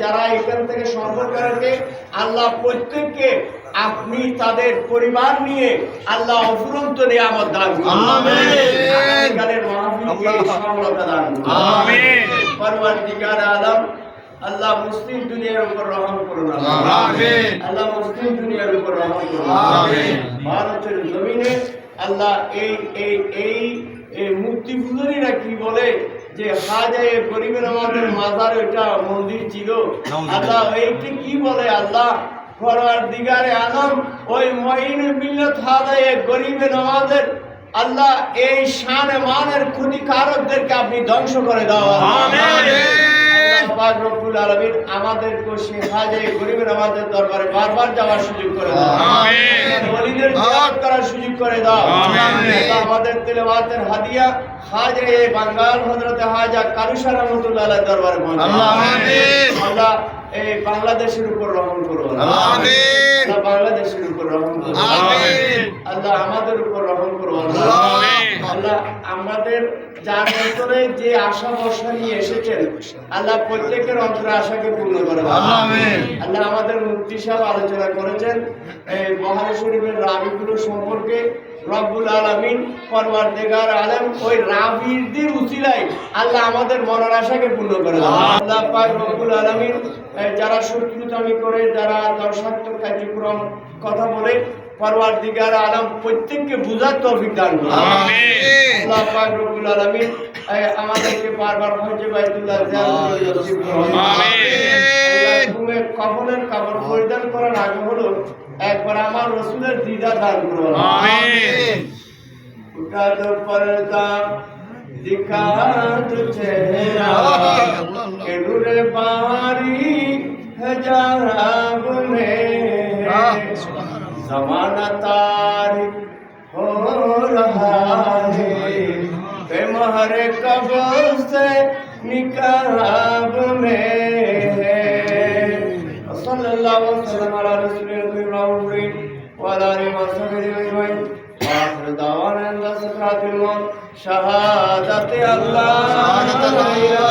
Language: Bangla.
যারা এখান থেকে সম্পর্ক রাখে আল্লাহ প্রত্যেককে আপনি তাদের পরিবার নিয়ে আল্লাহ অফুরন্ত নিয়ামত দান করুন। আমিন। কালের মাহফিলকে সফলতা দান করুন। আমিন। পরওয়ারদিগার আলম আল্লাহ মুসলিম দুনিয়ার উপর রহম করুন। আমিন। আল্লাহ মুসলিম দুনিয়ার উপর রহম করুন। আমিন। ভারতের জমিনে আল্লাহ এই মুক্তি পূজারীরা কি বলে যে হাজায়ে গরিবের আমাদের মাজার ওইটা মন্দির ছিল, আল্লাহ এইটি কি বলে আল্লাহ পরওয়ারদিগারে আলম ওই মঈনুল মিল্লাত হাজায়ে গরিবের আমাদের আল্লাহ এই শান মানের ক্ষতিকারকদেরকে আপনি ধ্বংস করে দাও। আমিন। পাক রব্বুল আলামিন আমাদেরকে সেই হাজায়ে গরিবের আমাদের দরবারে বারবার যাওয়ার সুযোগ করে দাও। আমিন। ওলিদের জিয়ারত করার সুযোগ করে দাও। আমিন। আল্লাহ আমাদের তেলাওয়াতের হাদিয়া হাজায়ে বাঙ্গাল হযরত হাজা কারুশা রাহমাতুল্লাহ আলাইহির দরবারে পৌঁছায়। আমিন। আল্লাহ এই বাংলাদেশের উপর রহম করুন। আমিন। আল্লাহ বাংলাদেশের উপর রহম করুন। আমিন। আল্লাহ আমাদের উপর রহম করুন। আমিন। আল্লাহ আমাদের যার অন্তরে যে আশা ভরসা নিয়ে এসেছেন আল্লাহ প্রত্যেকের অন্তরে আশাকে পূর্ণ করে দাও। আমিন। আল্লাহ আমাদের মুফতি সাহেব আলোচনা করেছেন এই বুখারী শরীফের রাবিগুলো সম্পর্কে। রব্বুল আলামিন পরওয়ারদিগার আলম ওই রাবিদের উসিলায় আল্লাহ আমাদের মনের আশাকে পূর্ণ করে দাও। আল্লাহ পাক রব্বুল আলামিন যারা শত্রুতামি করে যারা দর্শাত্মক কার্যক্রম কথা বলে পরওয়ারদিগার আলম প্রত্যেককে বুঝার তৌফিক দান করুন। আমিন। আল্লাহ পাক রব্বুল আলামিন আমাদেরকে বারবার হজ্জে বাইতুল্লাহ জিয়ারত নসিব করুন। আমিন। তুমি কফনের কাপড় পরিধান করার আগে হলো একবার আমার রাসূলের দিদার দান করুন। আমিন। উঠা দো পর্দা দিখা দো চেহারা কে নূরে বারি हजाब में ज़माना तारिक हो रहा है बेमहर कब्र से निकाब में सल्लल्लाहु अलैहि वसल्लम अला रसूलिल करीम व अला आलिहि व सहबिहि अजमईन आखिर दावाना अन ला सकरातुल मौत शहादत अल्लाह